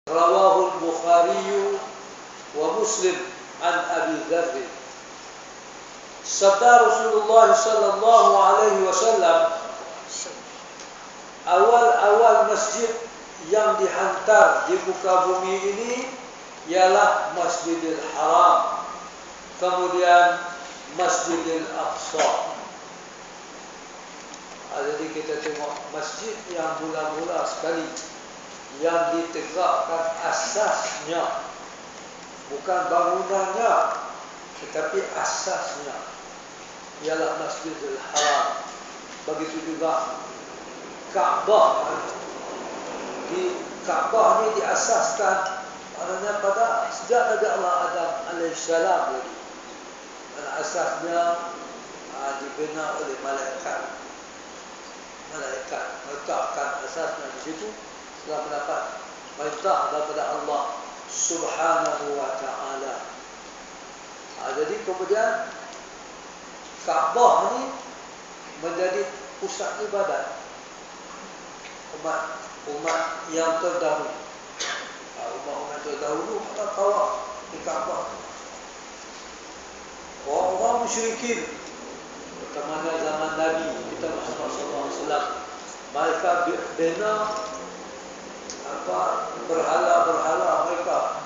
Rawahu al-Bukhari wa Muslim an Abi Dzar. Sabda Rasulullah sallallahu alaihi wasallam, awal-awal masjid yang dihantar di muka bumi ini ialah Masjidil Haram, kemudian Masjidil Aqsa. Jadi kita tengok masjid yang mula-mula sekali yang ditegakkan asasnya, bukan bangunannya, tetapi asasnya ialah Masjidil Haram. Begitu juga Kaabah. Di Kaabah ini diasaskan pada sejak Nabi Allah Adam alaihissalam lagi. Dan asasnya dibina oleh malaikat. Malaikat meletakkan asasnya di situ setelah mendapat perintah daripada Allah Subhanahu wa taala. Jadi kemudian Kaabah ini menjadi pusat ibadat umat yang terdahulu. Umat terdahulu pada tawaf di Kaabah. Orang musyrikin pertama zaman Nabi kita Muhammad SAW, mereka bina berhala-berhala mereka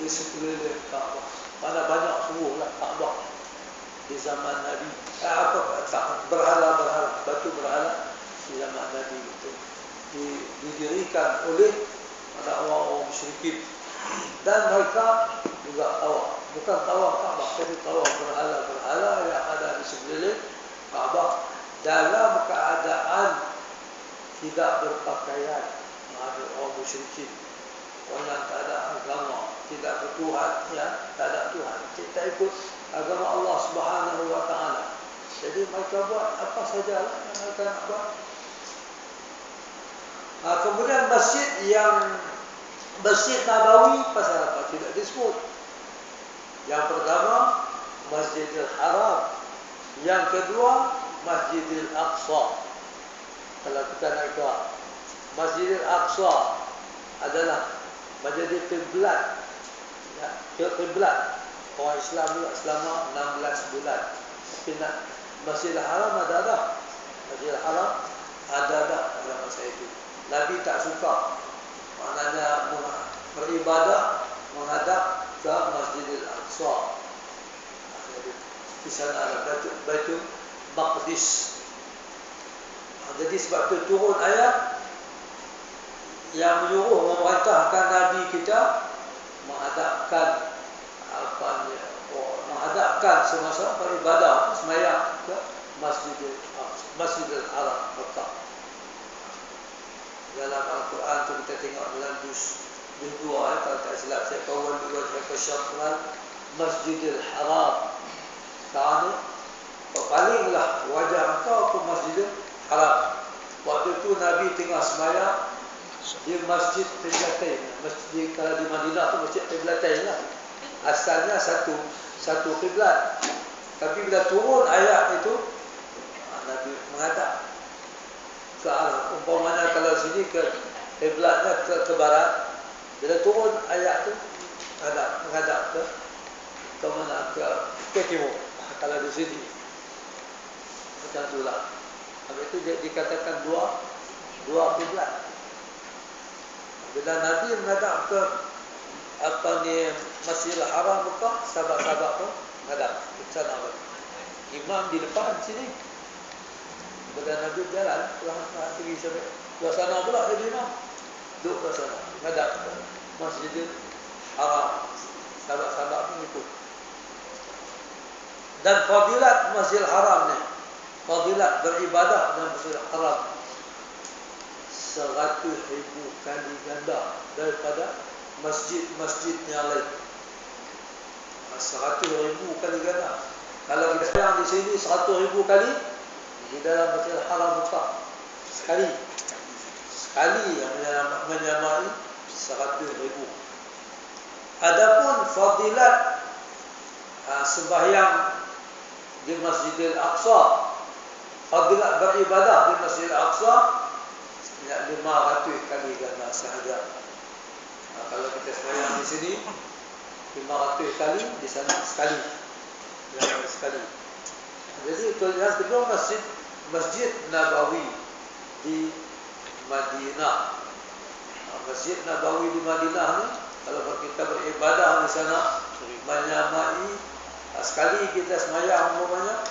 di sekeliling Kaabah. Mana banyak sungguhlah Kaabah di zaman Nabi. Berhala-berhala, batu berhala di zaman Nabi itu didirikan oleh orang-orang musyrikin, dan mereka juga tawaf, bukan tawaf Kaabah, tapi tawaf berhala-berhala yang ada di sekeliling Kaabah dalam keadaan tidak berpakaian. Orang musyrikin, orang yang tak ada agama, tidak bertuhan, ya, tak ada Tuhan, kita ikut agama Allah Subhanahu wa taala. Jadi mereka buat apa saja yang mereka nak buat. Kemudian Masjid Nabawi pasal apa tidak disebut. Yang pertama Masjidil Haram, yang kedua Masjidil Aqsa. Kalau kita nak ke Masjidil Aqsa adalah menjadi kiblat, ya, kiblat orang Islam juga selama 16 bulan. Tapi Masjidil Haram ada. Masjidil Haram ada pada masa itu. Nabi tak suka, maknanya beribadah menghadap ke Masjidil Aqsa. Di sana ada Baitul Maqdis. Jadi sebab itu turun ayat yang menyuruh, memerintahkan Nabi kita menghadapkan menghadapkan semasa beribadah sembahyang ke Masjidil Haram Mekah. Dalam Al-Quran tu kita tengok dalam juz 2 kalau tak silap saya, qawwal wajhaka syatral Masjidil Haram. Sekarang ni palinglah wajah kau ke Masjidil Haram. Waktu itu Nabi tengah sembahyang di Masjid Qiblatain. Masjid kalau di Madinah tu Masjid Qiblatain lah. Asalnya satu kiblat. Tapi bila turun ayat itu, Nabi menghadap ke arah, umpamanya kalau sini ke kiblatnya ke barat. Bila turun ayat itu menghadap ke mana, ke timur. Kalau di sini macam itulah. Habis itu dikatakan dua kiblat. Bila Nabi menghadap ke Masjidil Haram Mekah, sahabat-sahabat pun menghadap ke sana. Imam di depan sini. Bila Nabi jalan, pergi sampai ke sana pula jadi imam. Duduk ke sana, menghadap ke Masjidil Haram. Sahabat-sahabat pun ikut. Dan fadilat Masjidil Haram ni, fadilat beribadah dalam Masjidil Haram 100,000 kali ganda daripada masjid-masjid yang lain. 100,000 kali ganda. Kalau kita sekarang di sini 100,000 kali, di dalam Masjidil Haram Mekah sekali yang menyamai 100,000. Adapun fadilat sembahyang di Masjidil Aqsa, fadilat beribadah di Masjidil Aqsa 500 kali ganda sahaja. Kalau sini 500 kali, di sana sekali. Sekali. Jadi yang kedua Masjid Nabawi di Madinah. Masjid Nabawi di Madinah ni, kalau kita beribadah di sana, menyamai sekali kita semayang umpamanya,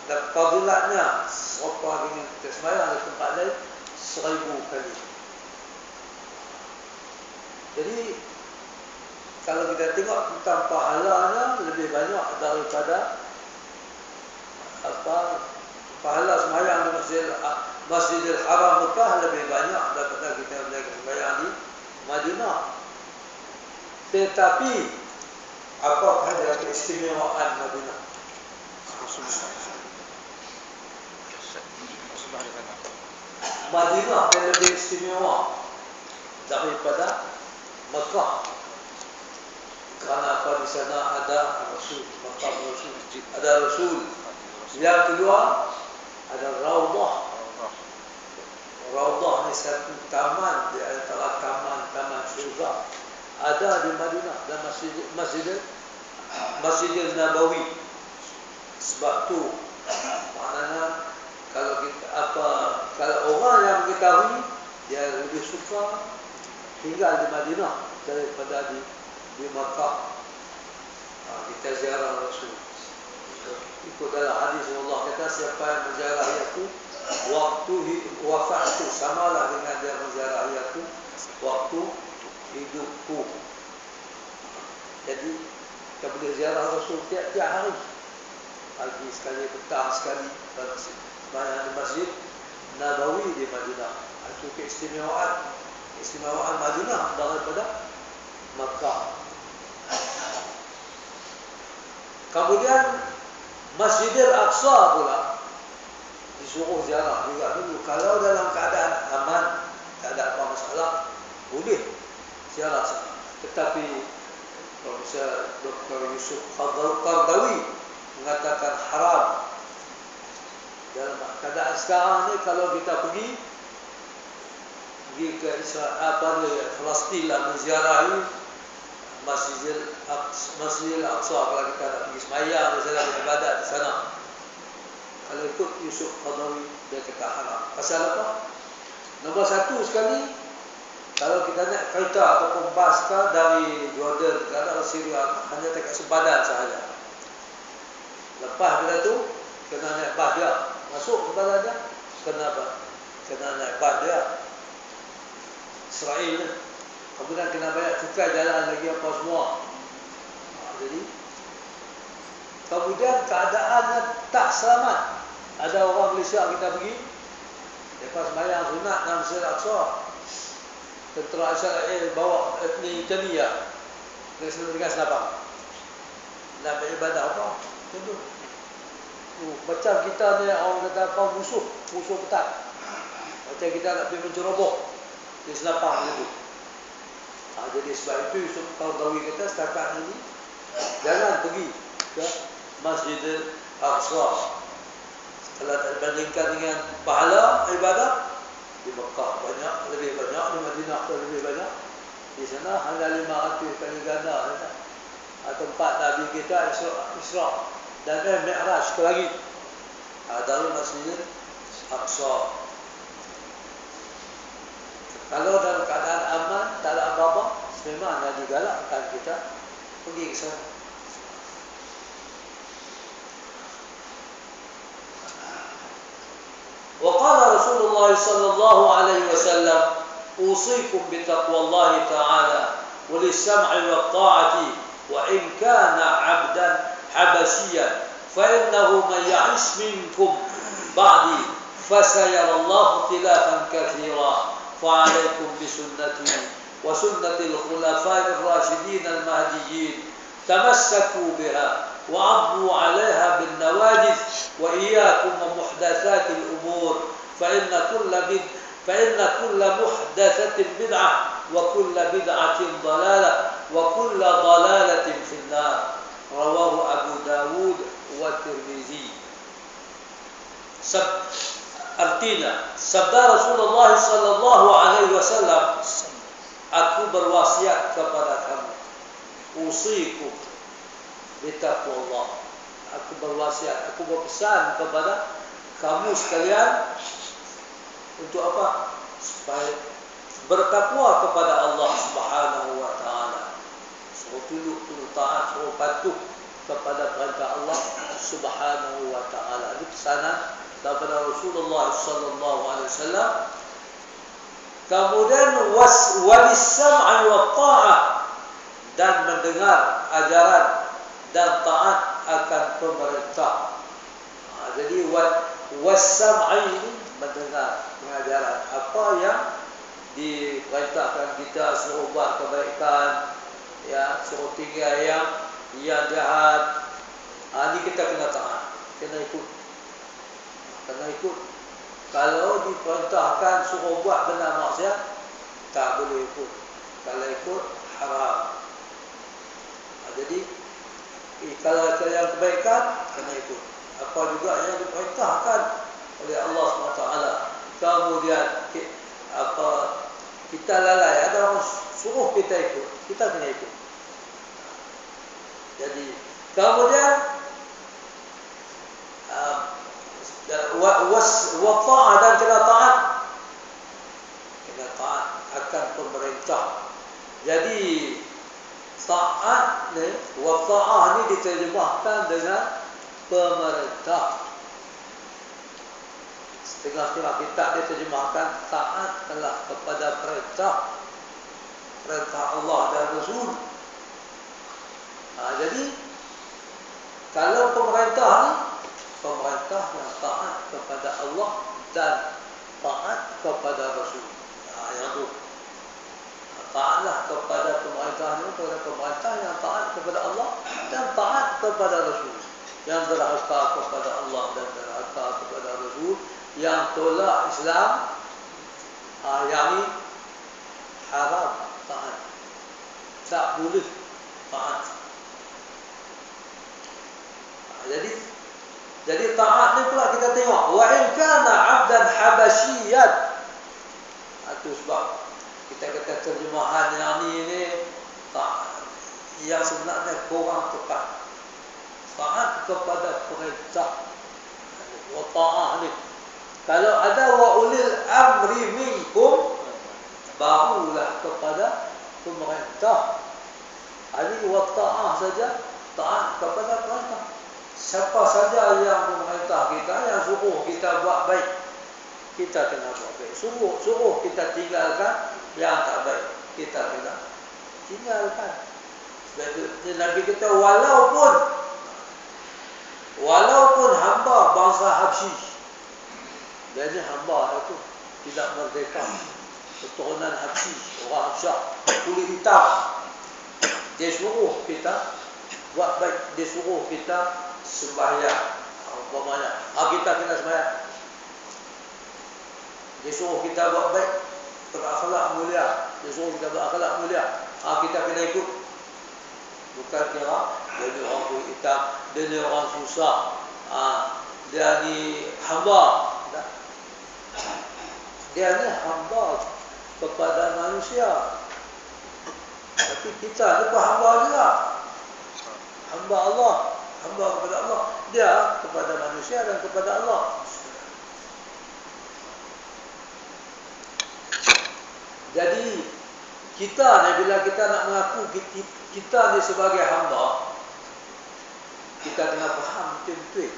dan fadilatnya serupa dengan kita semayang di tempat lain 1000 kali. Jadi kalau kita tengok tentang pahalanya lebih banyak daripada pahala semayang di Masjidil Haram Mekah lebih banyak daripada kita semayang di Madinah. Tetapi apakah dia keistimewaan Madinah? Madinah yang lebih istimewa daripada Mekah. Kerana apa? Di sana ada Rasul, makam Rasul, ada Rasul. Yang kedua ada Raudah. Raudah ni satu taman di antara taman-taman syurga. Ada di Madinah dan Masjidil Nabawi. Sebab tu maknanya kalau orang yang mengetahui dia lebih suka tinggal di Madinah daripada di Makkah. Kita ziarah Rasul. Ikut dalam hadis Allah kata siapa yang menziarah aku waktu wafatku samalah dengan dia menziarah aku waktu hidupku. Jadi kita boleh ziarah Rasul tiap-tiap hari. Pagi sekali, petang sekali di Masjid Nabawi di Madinah. Itu keistimewaan Madinah daripada Makkah. Kemudian Masjidil Aqsa pula disuruh ziarah juga dulu. Kalau dalam keadaan aman, tak ada apa masalah, boleh ziarah sana. Tetapi Profesor Dr. Yusuf Qardawi mengatakan haram. Dalam keadaan sekarang ni kalau kita pergi ke Palestin lah menziarahi Masjidil Aqsa, kalau kita nak pergi semayang di sana, beribadat di sana. Kalau ikut Yusuf Qardawi dia kata haram. Pasal apa? Nombor satu sekali, kalau kita naik kereta ataupun bas dari Jordan ke arah Syria hanya dekat sempadan sahaja. Lepas bila tu kena naik bas dia. Masuk kepada dia, kenapa? Kena naik bas dia. Israel ni. Kemudian kena bayar cukai jalan lagi apa semua. Jadi, kemudian keadaannya tak selamat. Ada orang Malaysia kita pergi, lepas sembahyang sunat dalam Masjid Al-Aqsa, tentera Israel bawa etnik Jamiyah dengan senapang. Nak beribadah apa? Tentu. Macam kita ni orang kata apa musuh ketat. Macam kita nak pergi menceroboh di senapang itu. Jadi sebab itu Yusuf Qardawi kata setakat ini jangan pergi ke Masjidil Aqsa. Kalau dibandingkan dengan pahala ibadah di Mekah lebih banyak, di Madinah lebih banyak. Di sana hanya 500 kali ganda. Tempat Nabi kita Isra dan Mi'raj sekali lagi dari Masjidil Aqsa. Kalau dalam keadaan aman, tak ada apa-apa, memang ada digalakkan kita pergi ke sana. وقال رسول الله صلى الله عليه وسلم أوصيكم بتقوى الله تعالى وللسمع والطاعة وإن كان عبدا حبشيا فإنه من يعش منكم بعدي فسيرى الله اختلافا كثيرا فعليكم بسنتي وسنة الخلفاء الراشدين المهديين تمسكوا بها وعضوا عليها بالنواجذ وإياكم ومحدثات الأمور فإن كل محدثة بدعة وكل بدعة ضلالة وكل ضلالة في النار رواه أبو داود والترمذي. Artinya sabda Rasulullah sallallahu alaihi wasallam, aku berwasiat kepada kamu, usikum bitaqwallah. Aku berwasiat, aku berpesan kepada kamu sekalian untuk apa? Supaya bertakwa kepada Allah Subhanahu wa taala. Suruh tunduk, suruh taat, suruh patuh kepada perintah Allah Subhanahu wa taala. Ini pesanan daripada Rasulullah sallallahu alaihi wasallam. Kemudian walis sam'i wa ta'ah, dan mendengar ajaran dan taat akan pemerintah. Jadi was-sam'i ini mendengar pengajaran, apa yang diperintahkan kita, suruh buat kebaikan, ya, suruh tinggal yang jahat. Ini kita kena taat, kena ikut. Kalau diperintahkan suruh buat benda maksiat, tak boleh ikut. Kalau ikut, haram. Jadi kalau yang kebaikan, kena ikut. Apa juga yang diperintahkan oleh Allah SWT. Kemudian kita lalai, ada orang suruh kita ikut, kita kena ikut. Jadi kemudian wa dan kena taat akan pemerintah. Jadi taat ni, wa ta'ah ni diterjemahkan dengan pemerintah. Setengah-setengah kitab dia terjemahkan taat telah kepada perintah Allah dan Rasul. Jadi kalau pemerintah ni, pemerintah yang taat kepada Allah dan taat kepada Rasul. Yang tu, taatlah kepada pemerintah ni, kepada pemerintah yang taat kepada Allah dan taat kepada Rasul. Yang derhaka kepada Allah dan derhaka kepada Rasul, yang tolak Islam, yang ni haram taat, tak boleh taat. Jadi taat ni pula kita tengok, wa in kana 'abdan habasyian. Itu sebab kita kata terjemahan yang ni yang sebenarnya kurang tepat. Taat kepada perintah wa ta'ah ni. Kalau ada wa ulil amri minkum, barulah kepada pemerintah. Ini wa ta'ah saja, taat kepada perintah. Siapa saja yang memerintah kita, yang suruh kita buat baik, kita kena buat baik. Suruh kita tinggalkan yang tak baik, kita kena tinggalkan. Sebab itu Nabi kita, walaupun hamba bangsa Habsyi, dia ni hamba itu tidak merdeka, keturunan Habsyi, orang Habsyah, kulit hitam, dia suruh kita buat baik, dia suruh kita sembahyang, umpamanya, kita kena sembahyang. Dia suruh kita buat baik, berakhlak mulia, dia suruh kita berakhlak mulia, kita kena ikut. Bukan kira dia ni orang kulit hitam, dia ni orang susah, dia ni hamba. Dia ni hamba kepada manusia, tapi kita ni pun hamba juga, hamba Allah, hamba kepada Allah. Dia kepada manusia dan kepada Allah. Jadi kita ni, bila kita nak mengaku kita ni sebagai hamba, kita kena faham betul-betul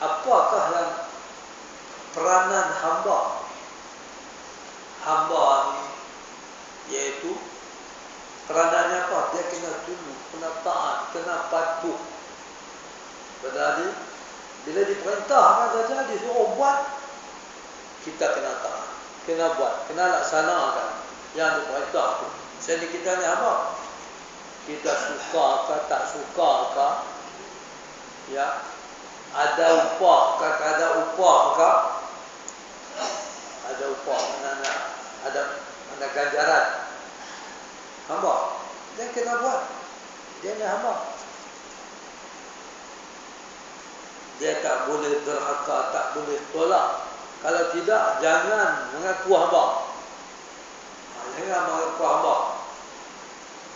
apakah yang peranan hamba. Hamba ni iaitu peranannya apa? Dia kena tunduk, kena taat, kena patuh. Berarti bila diperintahkan saja, disuruh buat, kita kena taat, kena buat, kena laksanakan yang diperintah tu. Jadi kita ni apa? Kita suka ke tak suka ke, ya, ada upah ke tak ada upah ke, ada upah, ada ganjaran, hamba dia kena buat. Dia ni hamba, dia tak boleh derhaka, tak boleh tolak. Kalau tidak, jangan mengaku hamba. dengan mengaku hamba.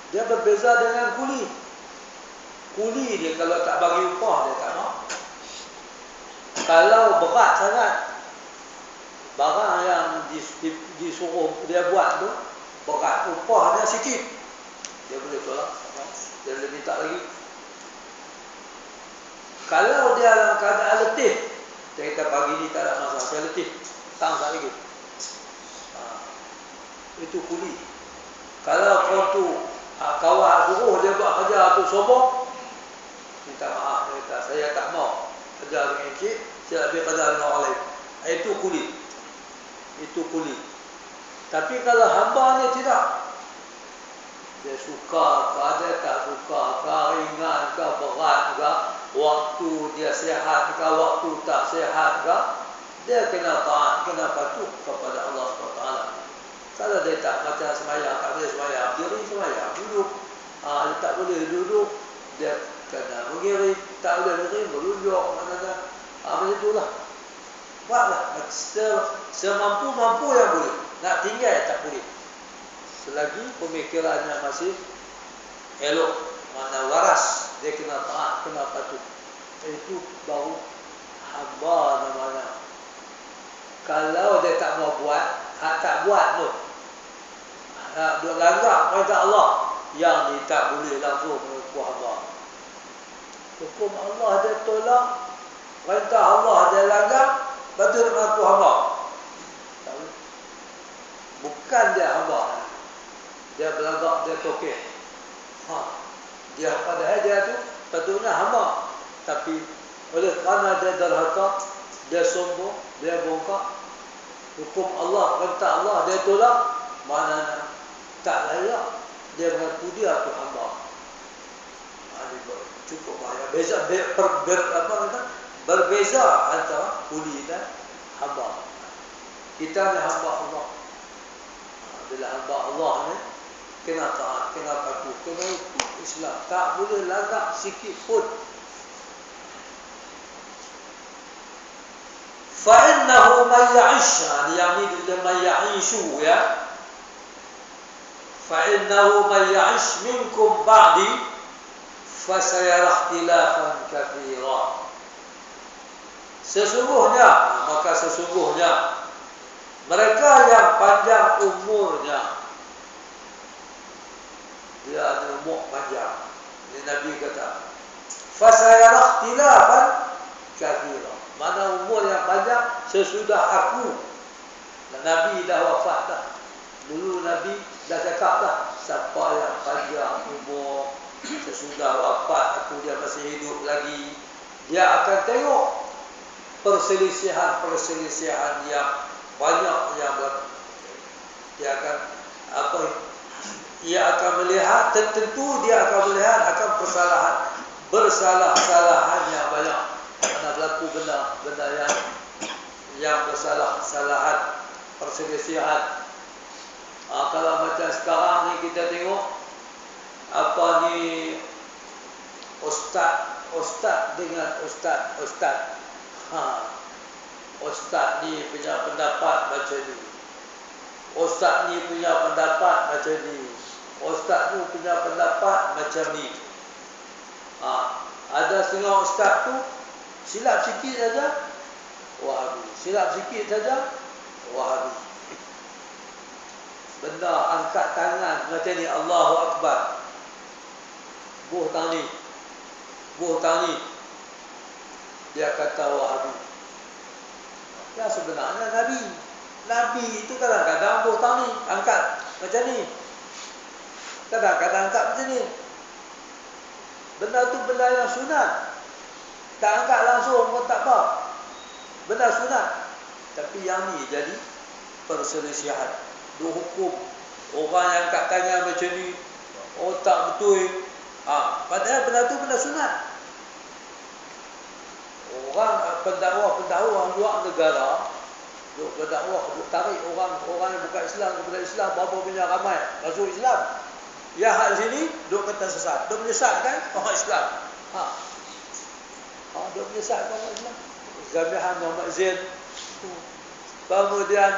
Dia berbeza dengan kuli. Kuli dia kalau tak bagi upah dia tak mau. Kalau berat sangat barang yang disuruh dia buat tu berat, upahnya sikit, dia boleh tolak, dia boleh minta lagi. Kalau dia dalam keadaan letih, dia kata pagi ni tak ada masalah, saya letih, tak lagi. Itu kuli. Kalau kau tu kawan suruh dia buat kerja tu sombong, minta maaf, dia kata saya tak mau kerja dengan encik, saya lebih kerja dengan orang lain. Itu kuli. Itu kuli. Tapi kalau hamba ni tidak, dia suka ke, dia tak suka ke, ringan ke, berat ke, waktu dia sihat ke, waktu tak sihat ke, dia kena taat, kena patuh kepada Allah SWT. Kalau dia tak macam semayang, tak boleh semayang, diri semayang, duduk. Dia tak boleh duduk, dia kena mengiring, tak boleh mengiring, merunjuk, mana-mana. Macam itulah. Buatlah semampu-mampu yang boleh. Nak tinggal tak boleh. Selagi pemikirannya masih elok, mana waras, dia kena taat, kena patuh. Itu baru hamba namanya. Kalau dia tak mau buat, tak buat tu, dia langgar perintah Allah, yang dia tak boleh langsung mengaku hamba. Hukum Allah dia tolak, perintah Allah dia langgar, betul mengaku hamba. Tak boleh. Bukan dia hamba, dia berlagak, dia tokeh. Dia padahal dia tu patutnya hamba, tapi oleh kerana dia derhaka, dia sombong, dia bongkak, hukum Allah, perintah Allah dia tolak, mana tak layak dia mengaku dia tu hamba. Cukup bahaya. Berbeza antara kuli dan hamba. Kita ni hamba Allah. Bila hamba Allah ni kena taat, kena patuh, kena ikut Islam, tak boleh lagak sikit pun. Fa'innahu man ya'ish, yang ni dia man ya'ishu ya. Fa'innahu man ya'ish minkum ba'di fasayara ikhtilafan katsira. Sesungguhnya, maka sesungguhnya mereka yang panjang umurnya, dia ada umur panjang. Ini Nabi kata, fasayara ikhtilafan katsira. Mana umur yang panjang sesudah aku. Dan Nabi dah wafat dah. Dulu Nabi dah cakap dah, siapa yang panjang umur sesudah wafat aku, dia masih hidup lagi, dia akan tengok perselisihan-perselisihan yang banyak yang dia akan ia akan melihat, tentu dia akan melihat akan bersalah-salahan yang banyak. Karena berlaku benda yang bersalah-salahan, perselisihan. Kalau macam sekarang ni kita tengok apa ni, ustaz dengan ustaz. Ustaz ni punya pendapat macam ni, ustaz ni punya pendapat macam ni, ustaz tu punya pendapat macam ni. Ada setengah ustaz tu silap sikit saja Wahabi, silap sikit saja Wahabi. Benda angkat tangan macam ni, Allahu Akbar, buh tani, dia kata Wahabi. Ya sebenarnya Nabi itu kadang-kadang buh tani angkat macam ni, kadang-kadang angkat macam ni. Benda tu benda yang sunat, tak angkat langsung pun tak apa, benda sunat. Tapi yang ni jadi perselisihan, dua hukum. Orang yang angkat tangan macam ni, oh tak betul. Padahal benda tu benda sunat. Orang pendakwah luar negara, duk berdakwah, duk tarik orang yang bukan Islam kepada Islam, berapa banyak ramai masuk Islam. Ya hak sini duk kata sesat, duk menyesatkan orang Islam. Duk menyesatkan orang Islam. Zamihan Muhammad Zain. Kemudian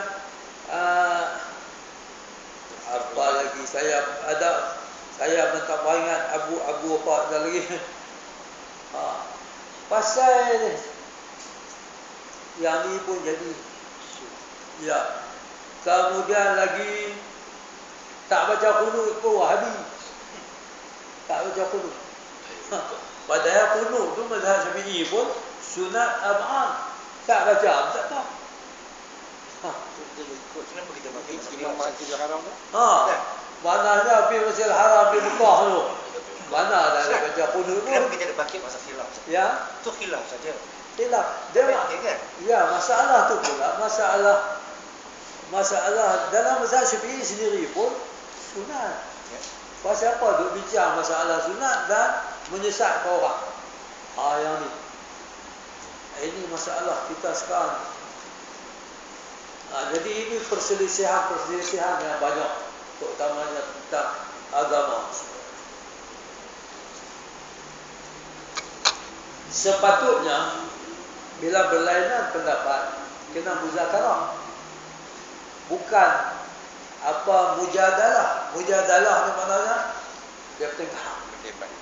Apa lagi saya mentambah ingat Abu apa ada lagi. Pasal yang ni pun jadi. Ya. Kemudian lagi tak baca qunut pun Wahabi. Tak baca qunut. Padahal qunut tu mazhab Syafi'i pun sunat ab'ad. Tak baca, tak tahu. Kenapa kita pakai Masjidil Haram tu? Mananya pergi Masjidil Haram di Mekah tu. Mana ada baca qunut tu? Kenapa kita pakai masa khilaf? Ya. Tu khilaf saja. Khilaf. Dia kan? Ya, masalah tu pula masalah dalam mazhab Syafi'i sendiri pun sunat. Ya. Pasal apa duk bincang masalah sunat dan menyesatkan orang. Yang ni. Ini masalah kita sekarang. Jadi ini perselisihan yang banyak, terutamanya tentang agama. Sepatutnya bila berlainan pendapat kena muzakarah, bukan apa mujadalah. Mujadalah ni maknanya dia bertengkar,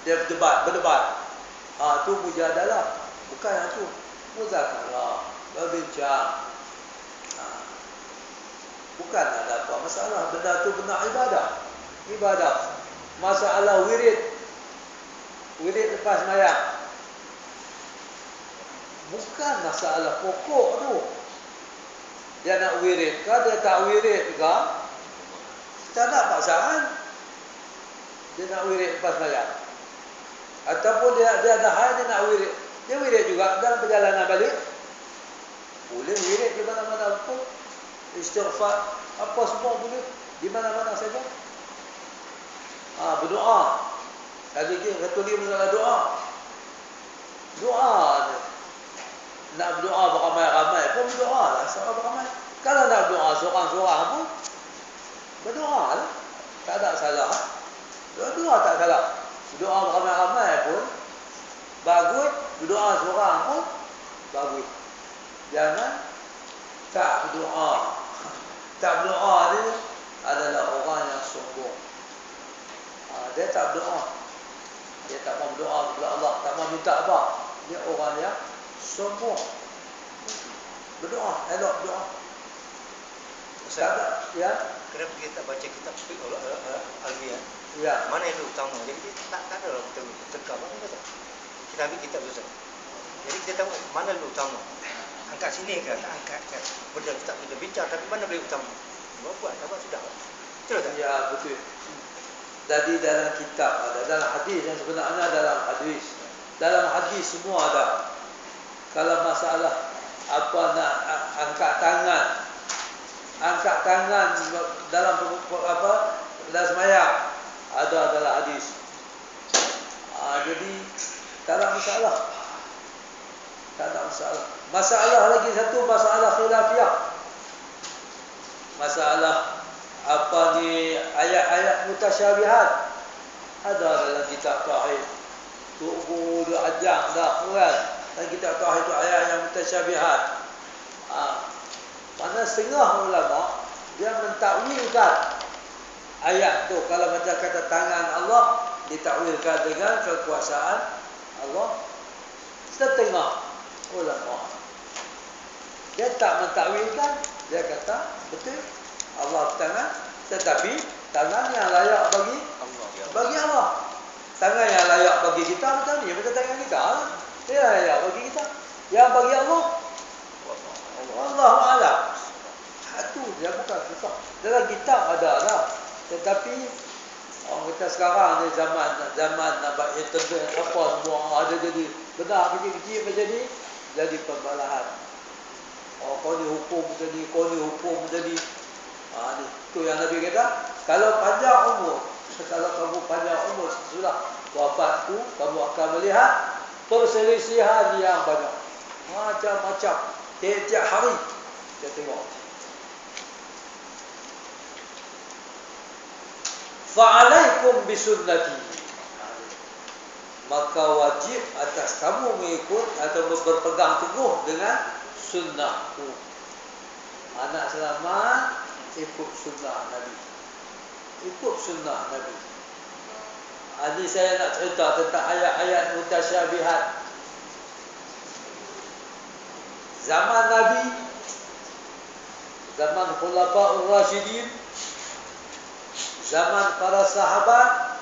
dia berdebat. Tu mujadalah, bukan yang tu. Muzakarah, berbincang. Bukan ada apa masalah, benda tu benar ibadah. Masalah wirid lepas sembahyang, bukan masalah pokok tu. Dia nak wirid ke, dia tak wirid ke, kita nak pasangan. Dia nak wirid lepas sembahyang, ataupun dia ada hal dia nak wirid. Dia wirid juga dalam perjalanan balik. Boleh wirid di mana-mana pun. Istighfar apa semua boleh di mana-mana saja. Berdoa. Tadi kita tulis masalah doa. Doa. Nak berdoa beramai-ramai pun berdoa lah. Seorang beramai. Kalau nak berdoa seorang-seorang pun berdoa lah. Tak ada salah. Doa tak salah. Doa beramai-ramai pun bagus. Berdoa seorang pun bagus. Jangan tak berdoa. Tak berdoa ni adalah orang yang sombong. Dia tak berdoa. Dia tak mau berdoa kepada Allah, tak mau minta apa. Dia orang yang sombong. Berdoa, elok berdoa. Ustaz, ya. Kenapa kita baca kitab fiqh Al-Alfiyah? Ya. Mana yang utama? Jadi tak ada lah kita tegak apa kata. Kita ambil kitab Ustaz. Jadi kita tahu mana yang utama. Angkat sini ke, tak angkat ke. Benda kita bincang, tapi mana lebih utama? Buat apa sudah. Betul tak? Ya, betul. Jadi dalam kitab ada, dalam hadis yang sebenarnya dalam hadis semua ada. Kalau masalah apa nak angkat tangan dalam apa dalam sembahyang ada dalam hadis. Jadi tak ada masalah. Masalah lagi satu, masalah khilafiyah. Masalah apa ni, ayat-ayat mutasyabihat. Ada dalam kitab tauhid. Tu ajang dah kan. Dan kitab tauhid tu ayat yang mutasyabihat. Mana setengah ulama dia mentakwilkan ayat tu, kalau macam kata tangan Allah ditakwilkan dengan kekuasaan Allah. Setengah ulama dia tak mentakwilkan, dia kata betul Allah tangan, tetapi tangan yang layak bagi Allah. Tangan yang layak bagi kita macam ni, macam tangan kita dia layak bagi kita. Yang bagi Allah Wallahu a'lam. Itu dia bukan susah. Dalam kitab ada lah, tetapi orang kita sekarang ni zaman nampak internet apa semua ada, jadi benar kecil-kecil macam ni jadi pembalahan. Kau ni hukum macam ni, kau ni hukum macam ni. Ni tu yang Nabi kata, kalau panjang umur, kalau kamu panjang umur sesudah wafatku, kamu akan melihat perselisihan yang banyak. Macam-macam. Tiap-tiap hari kita tengok. Fa'alaikum bisunnati, maka wajib atas kamu mengikut atau berpegang teguh dengan sunnahku. Anak selamat ikut sunnah Nabi. ikut sunnah Nabi. Ini saya nak cerita tentang ayat-ayat mutasyabihat. Zaman Nabi, zaman Khulafaur Rasyidin, zaman para sahabat,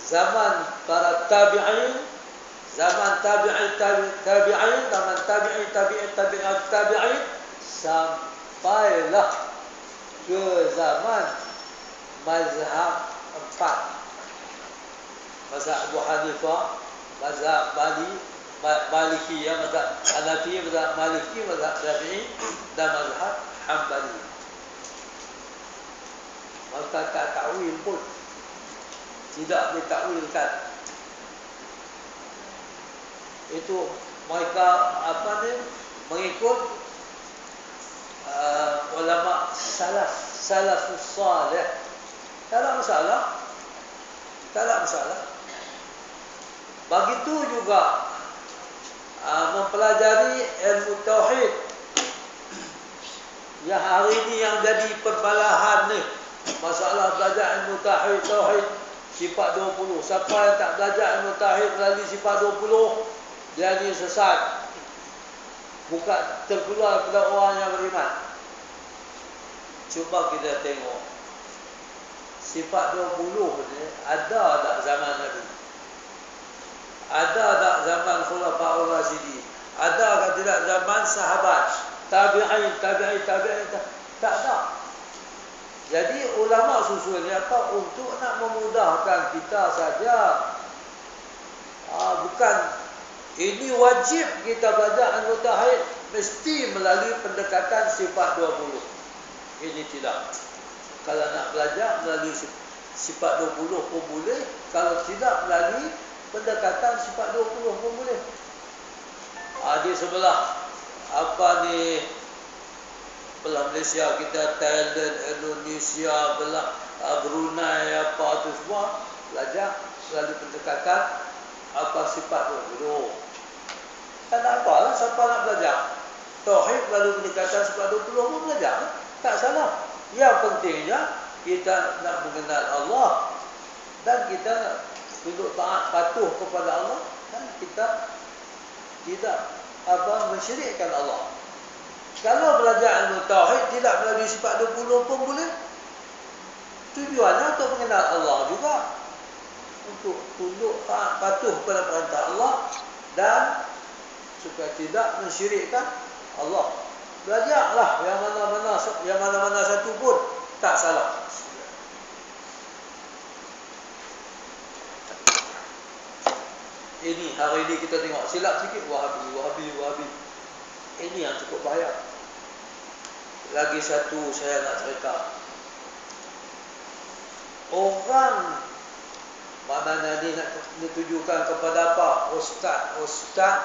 zaman para tabi'in, zaman tabi'in, zaman tabi'in, sampailah ke zaman mazhab 4. Mazhab Abu Hanifah, mazhab Maliki, mazhab Hanafi, mazhab Maliki, mazhab Syafi'i dan mazhab Hanbali. Maka tak takwil pun tidak ditakwilkan. Itu mereka mengikut ulama salafus salih. Tak ada masalah. Begitu juga mempelajari ilmu tauhid. Yang hari ini yang jadi perbalahan ni, masalah belajar ilmu tauhid sifat 20. Siapa yang tak belajar ilmu tauhid melalui sifat 20, dia ni sesat. Bukan terkeluar daripada orang yang beriman. Cuba kita tengok sifat 20 ni ada tak zaman Nabi? Ada tak zaman Khulafaur Rasyidin? Ada tak tidak zaman sahabat? Tabi'in? Tak ada. Jadi ulama susunnya apa? Untuk nak memudahkan kita saja. Bukan ini wajib kita belajar ilmu tauhid mesti melalui pendekatan sifat 20. Ini tidak. Kalau nak belajar melalui sifat 20 pun boleh. Kalau tidak melalui pendekatan sifat 20 pun boleh. Di sebelah belah Malaysia kita, Thailand, Indonesia, belah Brunei, tu semua belajar melalui pendekatan sifat 20. Tak ada apalah siapa nak belajar tauhid melalui pendekatan sifat 20 pun belajar. Tak salah. Yang pentingnya kita nak mengenal Allah dan kita tunduk taat patuh kepada Allah dan kita tidak mensyirikkan Allah. Kalau belajar ilmu tauhid tidak melalui sifat 20 pun boleh. Tujuannya untuk mengenal Allah juga, untuk tunduk taat patuh kepada perintah Allah dan supaya tidak mensyirikkan Allah. Belajarlah yang mana-mana satu pun tak salah. Ini hari ini kita tengok silap sikit Wahabi. Ini yang cukup bahaya. Lagi satu saya nak cerita. Orang maknanya ni nak ditujukan kepada apa? Ustaz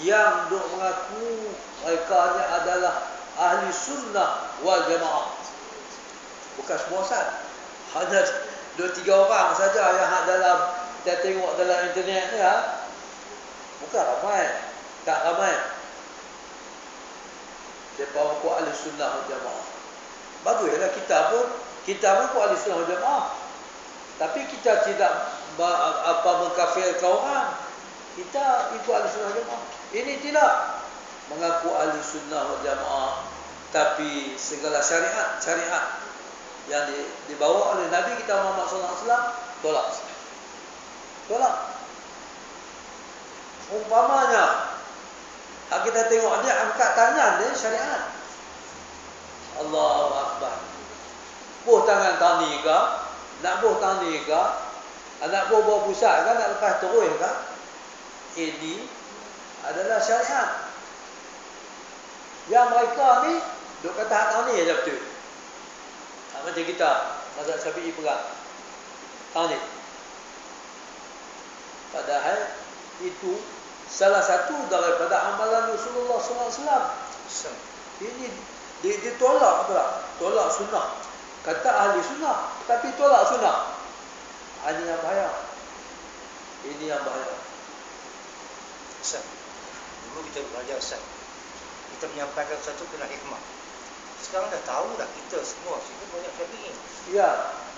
yang duk mengaku mereka ni adalah ahli sunnah wal jamaah. Bukan semua ustaz. Hanya 2-3 orang saja yang dalam kita tengok dalam internet ni bukan ramai. Tak ramai. Mereka mengaku ahli sunnah wal jamaah. Baguslah kita pun mengaku ahli sunnah wal jamaah. Tapi kita tidak mengkafirkan orang. Kita ikut ahli sunnah wal jamaah. Ini tidak mengaku ahli sunnah wal jamaah, tapi segala syariat yang dibawa oleh Nabi kita Muhammad SAW tolak. Umpamanya kita tengok dia angkat tangan dia syariat. Allahu Akbar. Buh tangan tani ke? Nak buh tani ke? Nak buh pusat ke? Nak lepas terus ke? Ini adalah syariat. Yang mereka ni duk kata hak tani aja betul. Macam kita mazhab Syafi'i perang tani. Padahal itu salah satu daripada amalan Rasulullah SAW. Ini ditolak tolak sunnah. Kata ahli sunnah tapi tolak sunnah. Ini yang bahaya. Ustaz, dulu kita belajar Ustaz, kita menyampaikan sesuatu kena hikmah. Sekarang dah tahu dah kita semua sini banyak Syafi'i. Ya.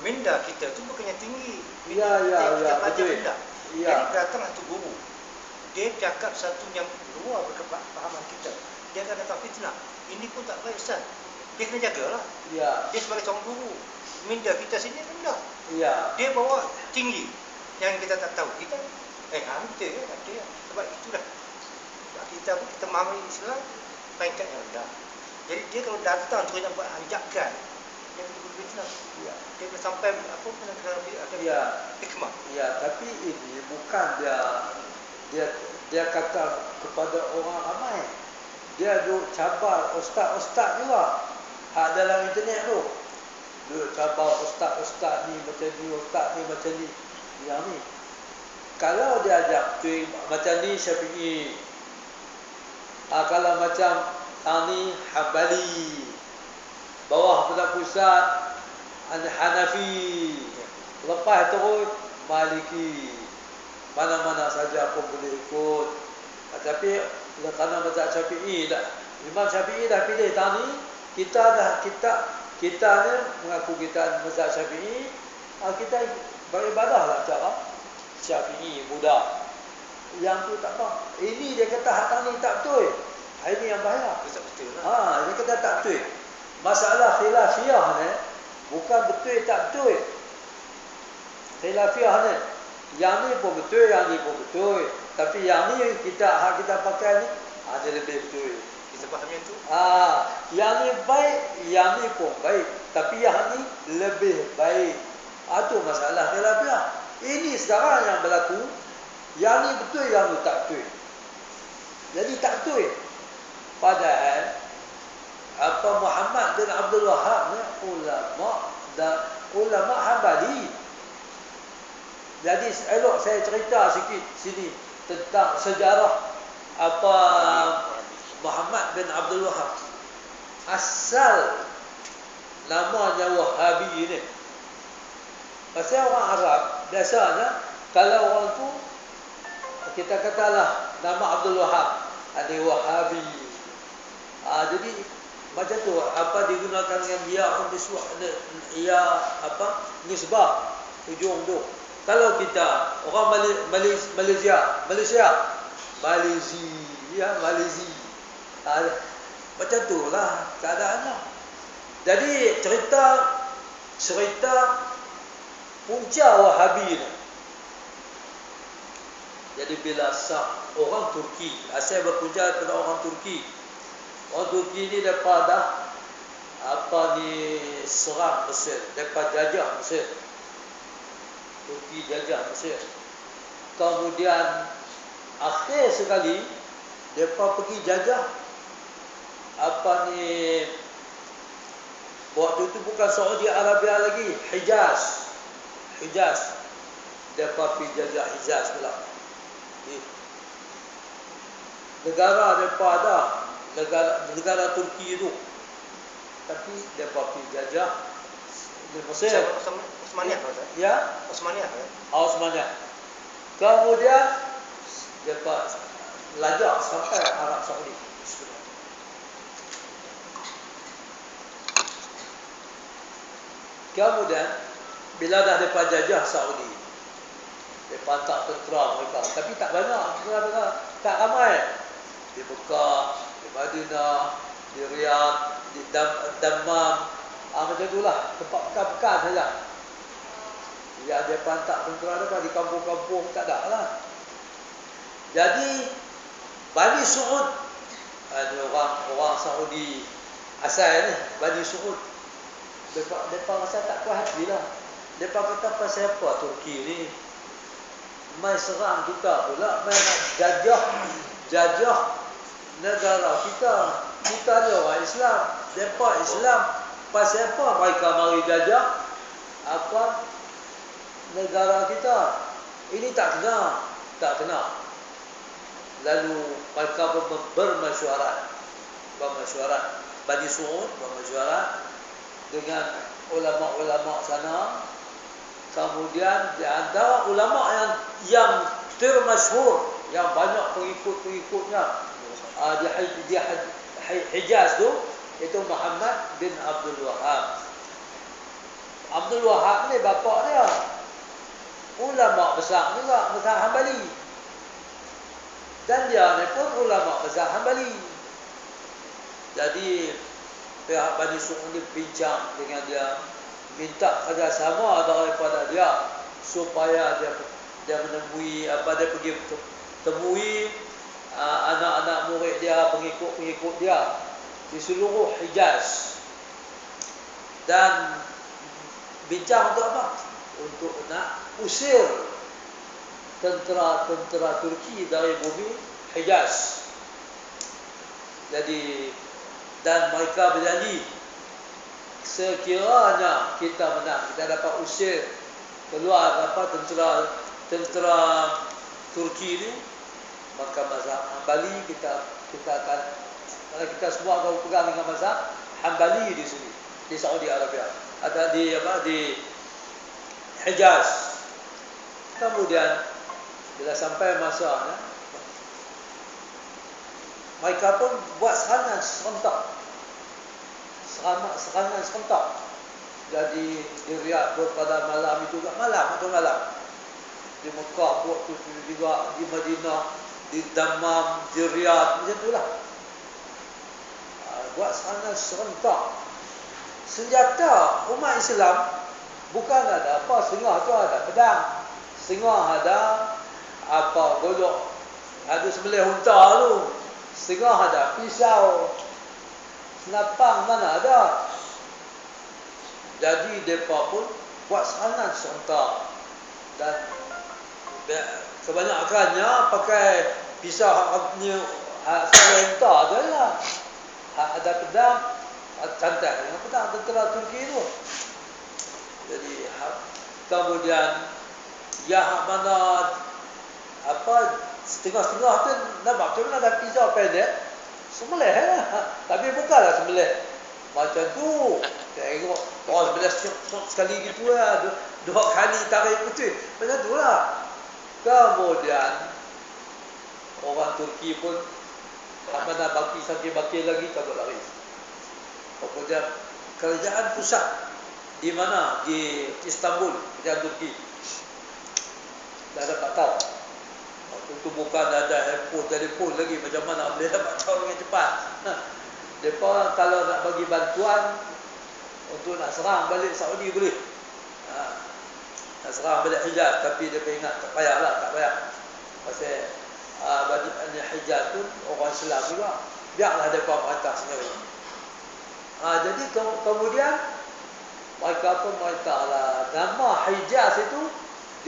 Minda kita tu bukannya tinggi. Ya, Kita belajar betul. rendah. Ya. Jadi datanglah tu guru. Dia cakap satu yang luar berkepahaman kita. Dia akan datang fitnah. Ini pun tak baik Ustaz. Dia kena jagalah. Ya. Dia sebagai seorang guru. Minda kita sini rendah. Ya. Dia bawa tinggi. Yang kita tak tahu. Kita betul ya. Betul ya. Sebab itulah. Sebab kita memahami Islam, peringkat yang rendah. Jadi dia kalau datang terus nak buat anjakan, dia boleh fitnah. Ya. Dia boleh sampai apa pun ada Ya. hikmah. Ya, tapi ini bukan dia kata kepada orang ramai. Dia duk cabar ustaz-ustaz juga. Hak dalam internet tu. Duk cabar ustaz-ustaz ni macam ni, ustaz ni macam ni. Yang ni. Kalau dia ajak tu macam ni Syafi'i. Kalau macam ni Hambali. Bawah pada pusat Hanafi. Lepas terus Maliki. Mana-mana saja pun boleh ikut. Tapi kerana mazhab Syafi'i dah, Imam Syafi'i dah pilih tani, kita ni mengaku kita mazhab Syafi'i, kita beribadah lah cara Syafi'i mudah. Yang tu tak apa. Ini dia kata hak tani tak betul. Ini yang bahaya. Betul lah. Dia kata tak betul. Masalah khilafiyah ni bukan betul tak betul. Khilafiyah ni, yang ni pun betul, yang ni pun betul. Tapi yang ni kita pakai ni, dia lebih betul. Kita faham yang tu. Yang ni baik, yang ni pun baik. Tapi yang ni lebih baik. Itu masalah khilafiyah. Ini sekarang yang berlaku. Yang ni betul, yang ni tak betul. Jadi tak betul. Padahal Muhammad bin Abdul Wahab ni ulama Hambali. Jadi elok saya cerita sikit sini tentang sejarah Muhammad bin Abdul Wahab. Asal namanya Wahabi ni. Pasal orang Arab biasanya kalau orang tu kita katalah nama Abdul Wahab, ada Wahabi. Jadi macam tu digunakan dengan nisbah hujung tu. Kalau kita orang Malaysia, macam tu lah keadaannya. Jadi cerita punca Wahabi ni. Jadi bila orang Turki, asal berpunca daripada orang Turki. Orang Turki ni daripada serang Mesir, daripada jajah Mesir. Turki jajah Mesir. Kemudian akhir sekali mereka pergi jajah waktu itu bukan Saudi Arabia lagi, Hijaz. Mereka pergi jajah Hijaz pula. Negara mereka ada, negara Turki itu. Tapi mereka pergi jajah Mesir. Osmaniyah Ya? Osmaniyah. Osmaniyah. Kemudian mereka lajak sampai Arab Saudi. Kemudian bila dah mereka jajah Saudi, mereka hantar tentera mereka. Tapi tak banyak, tak ramai. Di Mekah, di Madinah, di Riyadh, di Dammam, macam itulah, tempat bekas-bekas saja. Ya, dia pantak tentera mereka di kampung-kampung tak ada lah. Jadi Bani Saud, ada orang Saudi asal ni, Bani Saud. Mereka rasa tak puas hati lah. Mereka kata pasal apa Turki ni mai serang kita pula, mai nak jajah negara kita. Kita ni orang Islam, mereka Islam. Pasal apa mereka mari jajah negara kita? Ini tak kena. Lalu mereka bermesyuarat. Bani Saud bermesyuarat dengan ulama-ulama sana. Kemudian di antara ulama yang termasyhur, yang banyak pengikut-pengikutnya di Hijaz tu Itu Muhammad bin Abdul Wahab. Abdul Wahab ni bapak dia ulama besar juga mazhab Hambali. Dan dia ni pun ulama mazhab Hambali. Jadi pihak Bani Su'ud ni bincang dengan dia, minta kerjasama daripada dia supaya dia menemui dia pergi temui anak-anak murid dia, pengikut-pengikut dia di seluruh Hijaz. Dan bincang untuk apa? Untuk nak usir tentera-tentera Turki dari bumi Hijaz. Jadi, dan mereka berjanji, sekiranya kita menang, kita dapat usir keluar tentera Turki ini, maka mazhab Hambali kita akan, karena kita semua akan berpegang dengan mazhab Hambali di sini, di Saudi Arabia, ada di Hijaz. Kemudian bila sampai masanya, mereka pun buat serangan serentak. Jadi di Riyadh pada malam itu juga, malam. Di Mekah buat tu juga, di Madinah, di Dammam, di Riyadh, macam itulah. Buat serangan serentak. Senjata umat Islam bukan ada apa, setengah tu ada pedang, setengah ada apa golok, ada sembelih unta tu, setengah ada pisau, senapang mana ada. Jadi mereka pun buat serangan serentak, dan kebanyakannya pakai pisau ni, sembelih unta tu lah. Ada pedang, cantik dengan pedang tentera Turki tu. Jadi kemudian yang mana setengah-setengah tu nampak macam mana ada pisau pendek, sembelih lah. Tapi bukanlah sembelih macam tu. Tengok orang sembelih sekali gitu lah, dua kali tarik betul, macam tu lah. Kemudian orang Turki pun mana baki lagi kabur lari. Kemudian kerajaan pusat di mana? Di Istanbul, kerajaan Turki. Dah dapat tahu. Waktu itu bukan ada handphone, telefon lagi, macam mana boleh dapat tahu dengan cepat. Mereka kalau nak bagi bantuan untuk nak serang balik Saudi boleh. Nak serang balik Hijaz, tapi dia ingat tak payahlah, tak payah. Pasal Bani Hijaz tu orang Islam juga, biarlah mereka merintah sendiri. Jadi kemudian mereka pun merintahlah nama Hijaz itu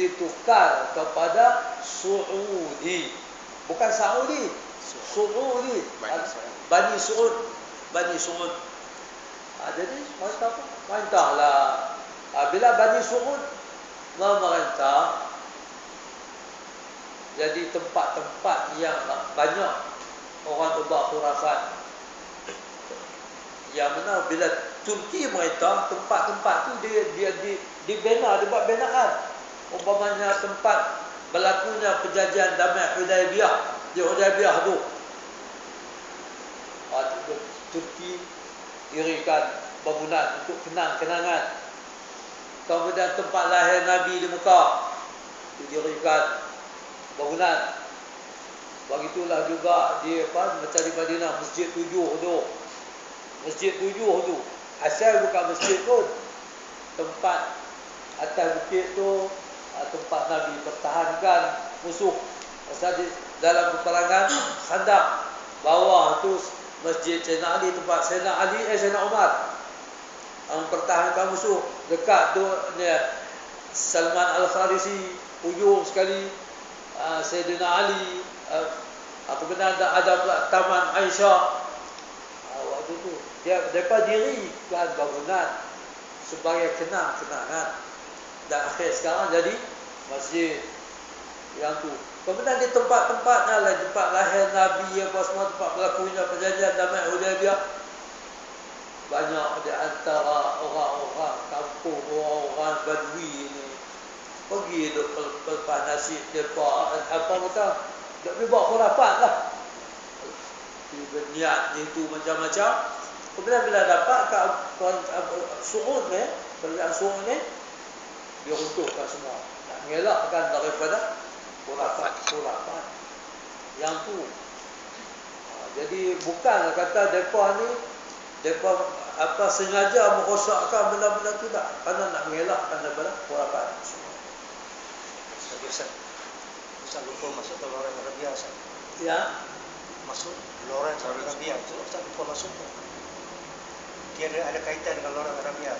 ditukar kepada Saudi, bukan Saudi, Saudi, Bani Su'ud. Jadi mereka pun merintahlah. Bila Bani Su'ud memerintah, jadi tempat-tempat yang banyak orang berbuat khurafat, yang mana bila Turki merintah, tempat-tempat tu dia dibina, dia buat binaan. Umpamanya tempat berlakunya perjanjian damai Hudaibiyah, di Hudaibiyah tu, Turki dirikan bangunan untuk kenang-kenangan. Kemudian tempat lahir Nabi di Mekah, didirikan bangunan. Begitulah juga di macam di Madinah, Masjid 7 tu. Masjid 7 tu asal bukan masjid pun, tempat atas bukit tu, tempat Nabi pertahankan musuh. Pasal dalam peperangan Khandaq, bawah tu Masjid Sayyidina Ali, tempat Sayyidina Umar mempertahankan musuh. Dekat tu ni Salman Al-Farisi, ujung sekali Sayyidina Ali. Kemudian ada pula Taman Aisyah. Waktu tu mereka dirikan bangunan sebagai kenang-kenangan, dan akhir sekarang jadi masjid yang tu. Kemudian di tempat-tempatnya lah, tempat lahir Nabi, apa semua, tempat berlakunya perjanjian damai Hudaibiyah, banyak di antara orang-orang kampung, orang-orang Badui ni pergi duk pelpah nasib mereka, apa kata, duk buat khurafat lah, berniat itu macam-macam. Kemudian bila dapat Suud ni, kerajaan Suud ni, dia runtuhkan semua. Nak mengelakkan daripada khurafat yang tu. Jadi bukan kata mereka ni sengaja merosakkan benda-benda tu, tak, kerana nak mengelakkan daripada khurafat semua. Ustaz lupa masuk ke Lawrence Arabia. Ya. Masuk Lawrence Arabia itu Ustaz lupa masuk. Dia ada kaitan dengan Lawrence Arabia.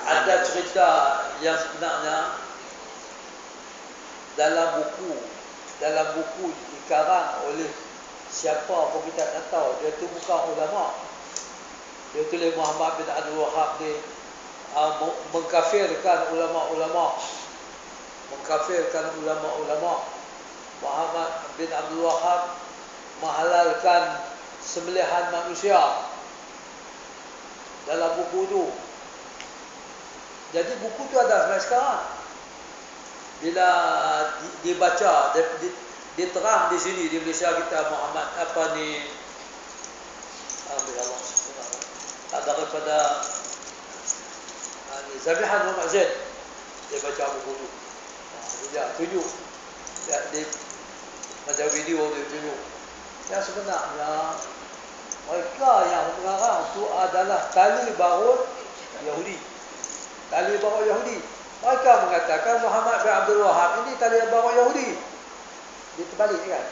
Ada cerita yang sebenarnya dalam buku dikarang oleh siapa pun kita tak tahu. Dia tu bukan ulama. Dia tulis Muhammad bin Abdul Wahab ni mengkafirkan ulama-ulama. Muhammad bin Abdul Wahab menghalalkan sembelihan manusia dalam buku tu. Jadi buku tu ada sampai sekarang. Bila dibaca, diterang di sini di Malaysia kita, Muhammad daripada Zabihan Muhammad Zaid, dia baca buku tu. Dia tunjuk, dia macam video dia tunjuk. Yang sebenarnya mereka yang mengarang tu adalah tali barut Yahudi. Mereka mengatakan Muhammad bin Abdul Wahab ini tali barut Yahudi. Dia terbalikkan.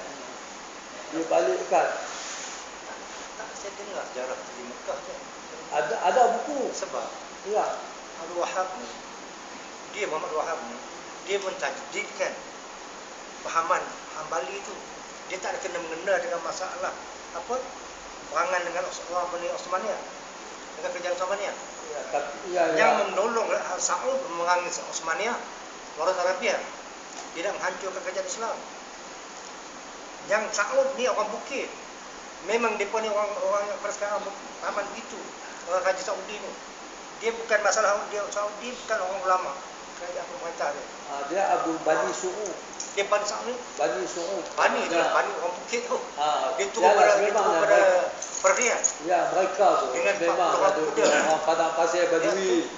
Saya dengar sejarah di Mekah tu. Ada buku. Sebab Ya. Abdul Wahab ni, Muhammad Wahab ni, dia mentajdidkan pahaman Hambali itu. Dia tak ada kena-mengena dengan masalah perangan dengan orang Bani Osmaniyah, dengan kerajaan Osmaniyah. Yang menolong Saud memerangi Osmaniyah, Lawrence Arabia. Dia nak menghancurkan kerajaan Islam. Yang Saud ni orang Bukit. Memang mereka ni orang sekarang pahaman begitu. Orang Raja Saudi ni. Dia bukan masalah dia Saudi, bukan orang ulama. Kerajaan pemerintah dia. Dia Abu Bani Su'ud. Dia Bani Saudi. Bani Su'ud. Bani orang Bukit tu. Dia Yalah, turun pada Perdian. Ya, mereka tu dengan memang ada orang padang pasir Badui.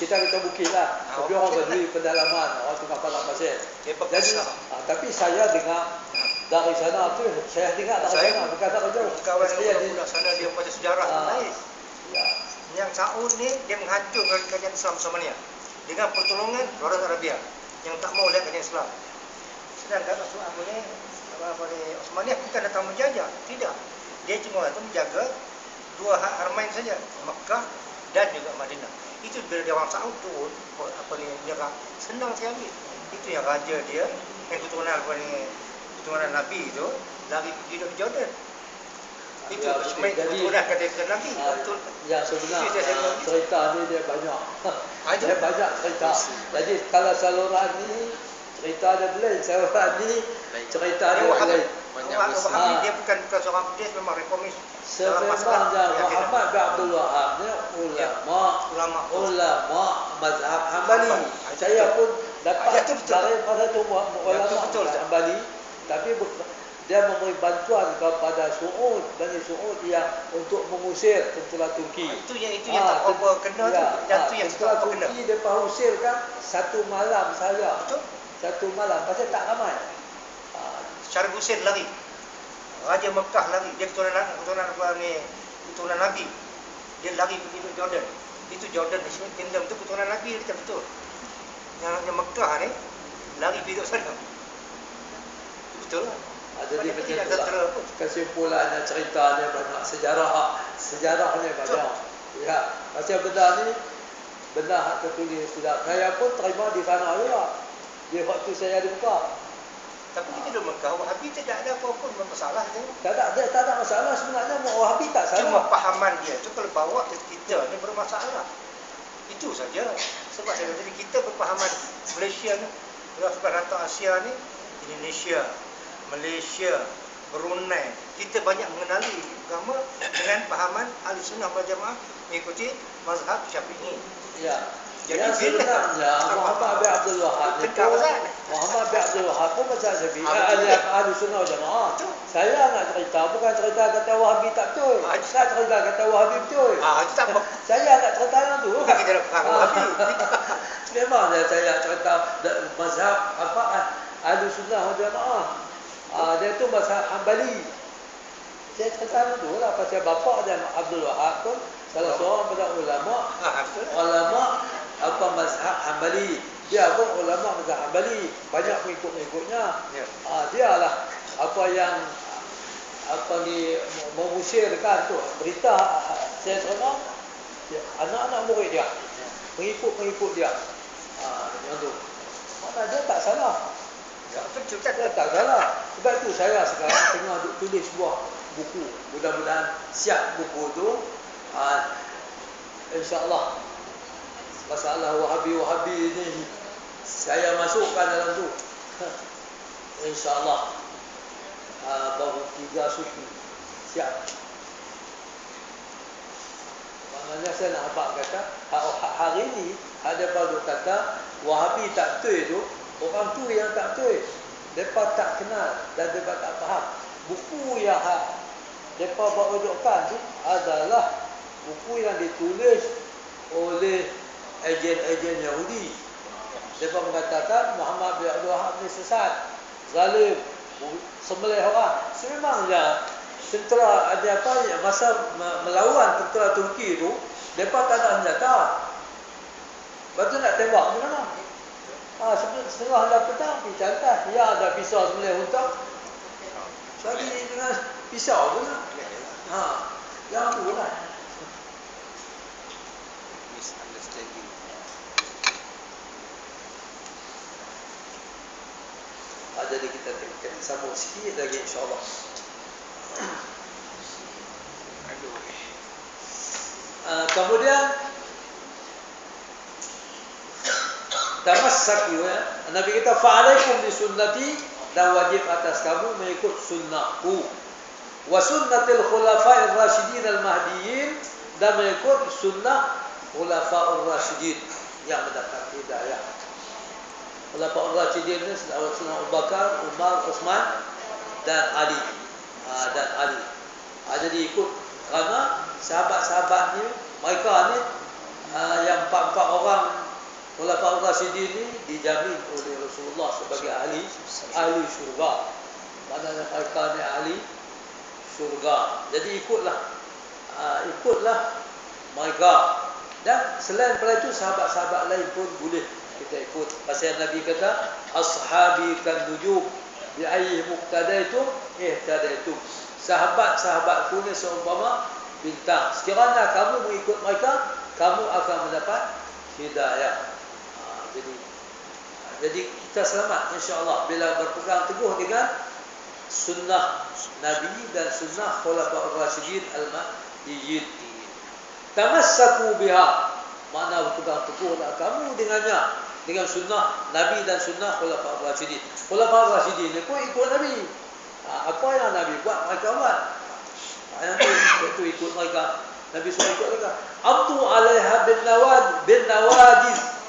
Kita bukit lah. Tapi orang Badui pedalaman, orang tukang padang pasir. Jadi, tapi saya dengar dari sana tu, saya dengar dari sana, bukan tak jauh. Kawan saya di sana dia baca sejarah lain. Ya. Yang Saud ni dia menghancurkan kerajaan Islam Osmaniyah dengan pertolongan Lawrence Arabia yang tak mau lihat kerajaan Islam. Sedangkan Osmaniyah bukan datang menjajah, tidak. Dia cuma itu menjaga dua haramain saja, Mekah dan juga Madinah. Itu bila dia orang Saud turun, menyerang, senang sekali. Itu yang raja dia, yang keturunan Nabi itu, lari hidup di Jordan. Itu keturunan kata Nabi. Betul. Yang sebenarnya cerita ni dia banyak. Dia banyak cerita. Jadi kalau saluran ni cerita dia lain, saluran ni cerita dia lain. Wahab dia bukan seorang Buddhis, memang reformis. Sebenarnya Muhammad bin Abdul Wahab ni ulama mazhab Hambali. Saya pun dapat daripada tu ulama Hambali, tapi dia memberi bantuan kepada Bani Su'ud yang untuk mengusir tentera Turki. Itu yang tak apa kena tu. Itu yang tak apa kena. Turki dia usirkan satu malam saja. Betul. Satu malam, pasal tak ramai. Syarif Hussein lari. Raja Mekah lari. Dia keturunan Nabi. Dia lari pergi ke Jordan. Itu Jordan Kingdom tu keturunan Nabi dia betul. Yang Mekah ni lari pergi ke sana. Betul lah. Jadi kesimpulannya ceritanya banyak, sejarahnya banyak. Ya, pasal benda ni benda tertulis sudah. Saya pun terima di sana juga. Di waktu saya di Mekah. Tapi kita di Mekah, Wahabi tidak ada apa-apa masalah. Tak ada masalah sebenarnya. Wahabi tak salah. Cuma pahaman dia tu kalau bawa ke kita ni bermasalah. Itu saja. Sebab saya jadi kita berpahaman Malaysia ni, sebab rantau Asia ni, Indonesia, Malaysia, Brunei, kita banyak mengenali agama dengan pahaman Ahli Sunnah wal Jamaah mengikuti mazhab Syafi'i. Ya. Jadi yang sebenarnya Muhammad bin Abdul Wahab itu, Muhammad bin Abdul Wahab pun macam Syafi'i, ahli sunnah jamaah. Saya nak cerita, bukan cerita kata Wahabi tak betul. Nak cerita kata Wahabi betul. Itu tak apa. Saya nak cerita yang tu. Bukan kita nak perang Wahabi. Memang saya cerita mazhab apa ahli sunnah jamaah. Dia tu mazhab Hambali. Saya cerita yang tu lah pasal bapa dia Abdul Wahab pun salah seorang pada ulama apa mazhab Hambali. Dia pun ulama mazhab Hambali, banyak pengikut-pengikutnya. Dia lah apa yang ni mengusirkan tu berita saya terima anak-anak murid dia, pengikut-pengikut dia. Yang tu. Mana dia tak salah. Dia tak salah. Sebab itu saya sekarang tengah tulis sebuah buku. Mudah-mudahan siap buku tu. InsyaAllah masalah Wahabi ni saya masukkan dalam tu. InsyaAllah baru 3 suku siap. Maknanya saya nak nampak kata hari ni ada baru kata Wahabi tak betul itu, orang tu yang tak betul. Mereka tak kenal dan mereka tak faham. Buku yang mereka berujukkan tu adalah buku yang ditulis oleh ejen-ejen Yahudi. Mereka mengatakan Muhammad bin Abdul Wahab ni sesat, zalim, sembelih orang. Sememangnya tentera ada apa masa melawan tentera Turki itu, mereka tak ada senjata. Lepas tu nak tembak macam mana? Setengah dah petang pergi cantas. Ya ada pisau sembelih unta. Lagi dengan pisau tu lah. Yang tu lah. Misunderstanding. Jadi kita sambung sikit lagi insyaAllah. Kemudian tamassaku ya. Nabi kita fa'alaikum bi sunnati, dan wajib atas kamu mengikut sunnahku. Wa sunnatil khulafa'ir rasyidin al-mahdiyyin, dan mengikut sunnah khulafa'ur rasyidin yang mendapat hidayah. Khulafa'ur rasyidin ni sunnah Abu Bakar, Umar, Uthman dan Ali. Jadi ikut kerana sahabat-sahabat ni, mereka ni yang 4 orang Khulafaur Rasyidin ni dijamin oleh Rasulullah sebagai ahli syurga. Maknanya mereka ni ahli syurga. Jadi ikutlah mereka. Dan selain daripada itu sahabat-sahabat lain pun boleh kita ikut. Pasal Nabi kata ashabi kan nujum bi ayyi muqtadaitum ihtadaitum. Sahabat-sahabatku ni seumpama bintang. Sekiranya kamu mengikut mereka, kamu akan mendapat hidayah. Jadi kita selamat insya-Allah bila berpegang teguh dengan sunnah Nabi dan sunnah Khulafaur Rasyidin al-Mahdiyyin. Tamassaku biha, makna berpegang teguhlah kamu dengannya, dengan sunnah Nabi dan sunnah Khulafaur Rasyidin. Khulafaur Rasyidin ni pun ikut Nabi. Apa yang Nabi buat mereka buat. Itu ikut mereka. Nabi suruh ikut mereka. Abdu alaiha bin nawadis.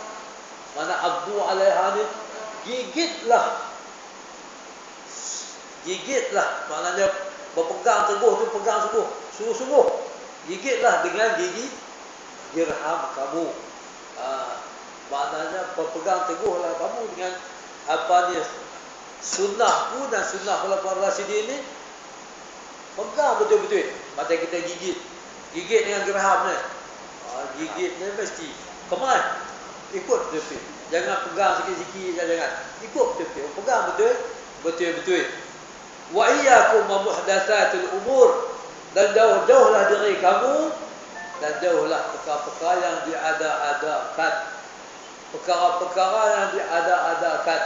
Mana abdu alaiha ni gigitlah, maknanya berpegang teguh tu, pegang sungguh, gigitlah dengan gigi dirham kamu. Maknanya berpegang teguhlah kamu dengan apa ni sunnahku dan sunnah Khulafaur Rasyidin ni, pegang betul-betul. Macam kita gigit dengan dirham ni, gigit ni mesti kemai. Ikut betul. Jangan pegang sikit-sikit, jangan. Ikut betul. Pegang betul. Wa iyyakum wa muhdatsatil umur, dan jauhlah diri kamu dan jauhlah perkara-perkara yang diada-adakan. Perkara-perkara yang diada-adakan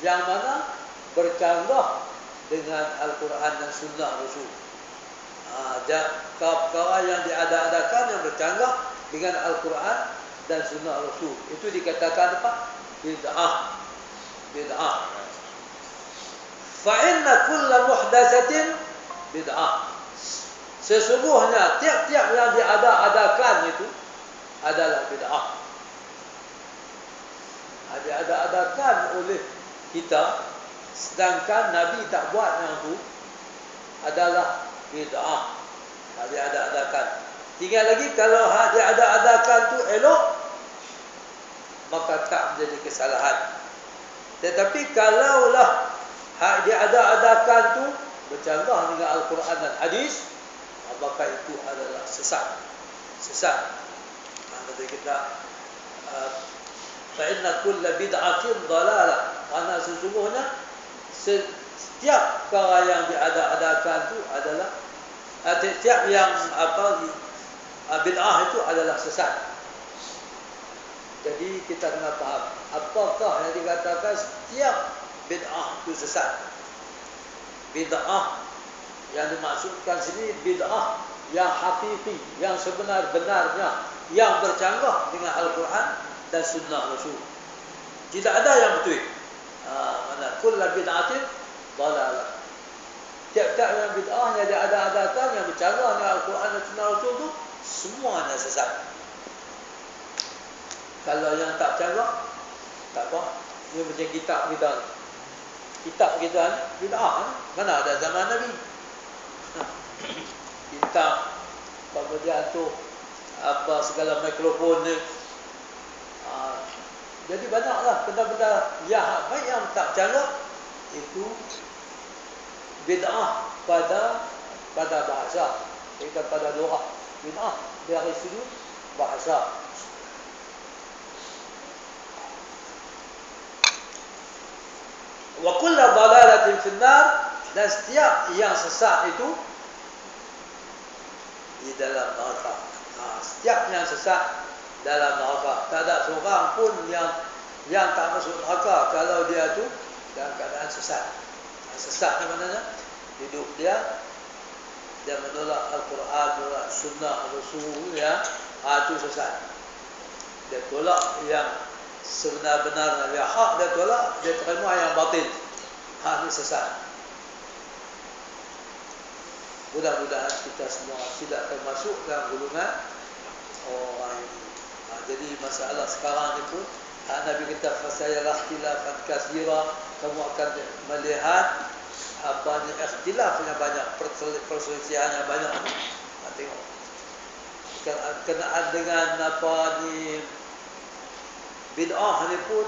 yang mana bercanggah dengan Al-Quran dan Sunnah Rasul. Perkara yang diada-adakan yang bercanggah dengan Al-Quran dan sunnah Rasul, itu dikatakan apa? Bid'ah. Fa inna kulla muhdatsatin bid'ah. Sesungguhnya tiap-tiap yang diada-adakan itu adalah bid'ah. Diada-adakan oleh kita, sedangkan Nabi tak buat yang tu, adalah bid'ah. Diada-adakan. Tinggal lagi kalau diada-adakan tu elok, maka tak menjadi kesalahan. Tetapi kalaulah diada-adakan tu bercanggah dengan Al-Quran dan hadis, maka itu adalah sesat. Kata kita fa inna kulla bid'atin dalalah. Karena sesungguhnya setiap perkara yang diada-adakan itu adalah setiap yang bid'ah itu adalah sesat. Jadi kita kena faham apakah yang dikatakan setiap bid'ah itu sesat. Bid'ah yang dimaksudkan sini bid'ah yang hakiki, yang sebenar-benarnya, yang bercanggah dengan Al-Quran dan Sunnah Rasul. Tidak ada yang betul. Mana kullu bid'atin dalalah. Tiap-tiap yang bid'ah yang diada-adakan, yang bercanggah dengan Al-Quran dan Sunnah Rasul itu semuanya sesat. Kalau yang tak canggah, tak apa. Ini macam kitab kita. Kitab kita ni bid'ah. Mana ada zaman Nabi. Kitab, kemudian tu segala mikrofon ni. Jadi banyaklah benda-benda yang tak canggah itu bid'ah pada bahasa. Kita pada doa bid'ah dari sudut bahasa. Wa kullu dalalatin finnar, dan setiap yang sesat itu di dalam neraka. Setiap yang sesat dalam neraka. Tak ada seorang pun yang tak masuk neraka kalau dia tu dalam keadaan sesat. Sesat ni maknanya hidup dia menolak Al-Quran, menolak Sunnah Rasul, ya. Itu sesat. Dia tolak yang sebenar-benarnya, yang hak dia tolak, dia terima yang batil. Ini sesat. Mudah-mudahan kita semua tidak termasuk dalam golongan orang ini. Jadi masalah sekarang ni pun Nabi kata fasayalah ikhtilafan katsira, kamu akan melihat ikhtilafnya banyak, perselisihannya banyak. Tengok kenaan dengan bid'ah ni pun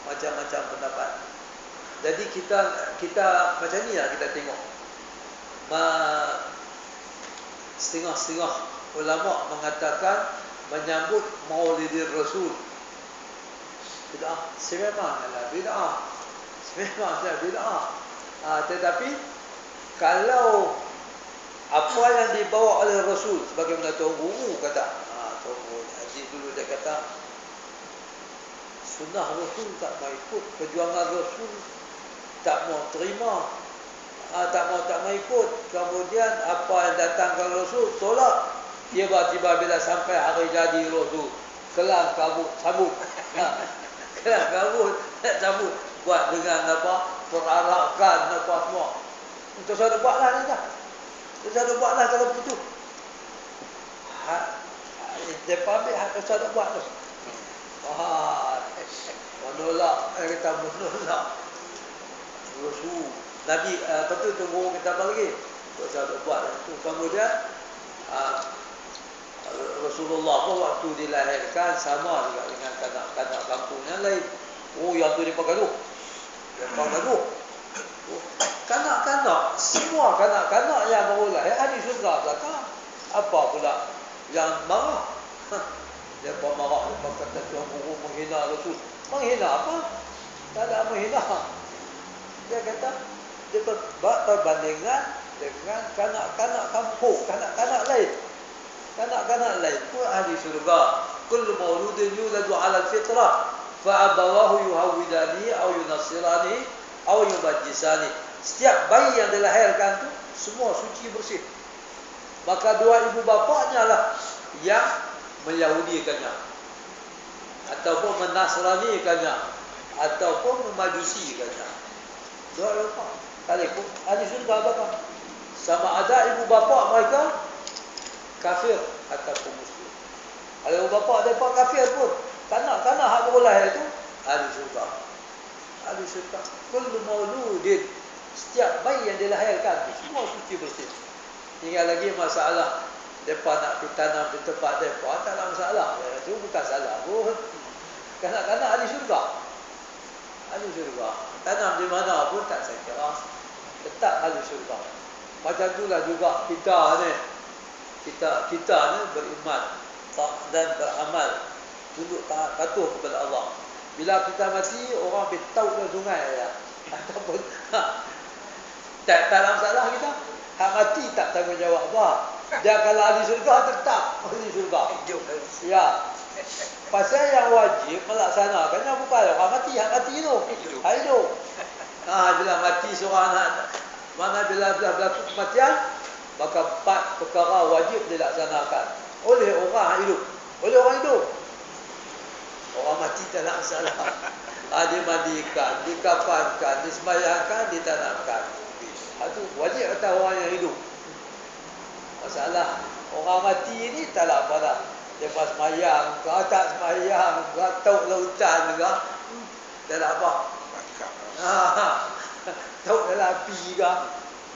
macam-macam pendapat. Jadi kita macam ni lah kita tengok. Setengah-setengah ulama mengatakan menyambut Maulidir Rasul bid'ah. Sememanglah bid'ah. Tetapi kalau apa yang dibawa oleh Rasul, sebagaimana Tuan Guru kata, Tuan Guru Haji dulu dia kata sunnah Rasul tak mau ikut, perjuangan Rasul tak mau terima, tak mau ikut. Kemudian apa yang datang ke Rasul tolak. Tiba-tiba bila sampai hari jadi Rasul, kelang kabut sabut. Kelang kabut sabut, buat dengan perarakan semua. Untuk saya buatlah ni dah. Saya buatlah kalau begitu. Dia ambil hak saya buat tu. Menolak, kita menolak Rasul. Nabi betul tunggu kita apa lagi? Saya buat itu. Kemudian Rasulullah pun waktu dilahirkan sama juga dengan kanak-kanak kampung yang lain. Yang tu dia gaduh. Kanak-kanak, semua kanak-kanak yang baru lahir ahli syurga belakang. Apa pula yang marah? Dia marah, dia kata Tuan Guru menghina Rasul. Menghina apa? Tak ada menghina. Dia kata dia buat perbandingan dengan kanak-kanak kampung, kanak-kanak lain. Kanak-kanak lain pun ahli syurga. Kullu mauludin yuladu 'ala al-fitrah fa abawahu yuhawidani aw yunassirani aw yubajjisani. Setiap bayi yang dilahirkan tu semua suci bersih. Maka dua ibu bapaknya lah yang menyahudikannya, ataupun menasranikannya, ataupun memajusikannya. Dua bapak. Kalaupun ahli syurga bakal sama ada ibu bapa mereka kafir ataupun muslim. Kalau ibu bapa mereka kafir pun, kanak-kanak hak berulah itu ahli syurga. Kullu mauludin, setiap bayi yang dilahirkan semua suci bersih. Tinggal lagi masalah mereka nak ditanam di tempat mereka, tak ada masalah. Itu bukan salah pun. Kanak-kanak ahli syurga. Ahli syurga. Tanam di mana pun tak saya kira. Tetap ahli syurga. Macam itulah juga kita ni. Kita ni beriman dan beramal. Tunduk taat patuh kepada Allah. Bila kita mati, orang beritahu ke sungai ya. Ataupun tak ada masalah kita. Hak mati tak tanggungjawab apa. Dia kalau ahli syurga tetap ahli syurga. Ya. Pasal yang wajib melaksanakannya bukan orang mati, hak mati tu. Hidup. Bila mati seorang anak, mana bila berlaku kematian, maka 4 perkara wajib dilaksanakan oleh orang hidup. Oleh orang hidup. Orang mati tak ada masalah. Dimandikan, dikafankan, disembahyangkan, ditanamkan. Itu wajib atas orang yang hidup. Masalah orang mati ni tak ada apa dah. Dia pas semayang, ke tak semayang, ke tauk lautan ke, tak ada apa. Tauk dalam api ke,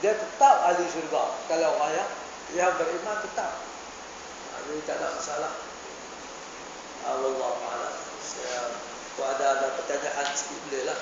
dia tetap ahli syurga. Kalau orang yang beriman tetap. Jadi tak ada masalah. Allahuakbar. Kalau ada pertanyaan sikit boleh lah.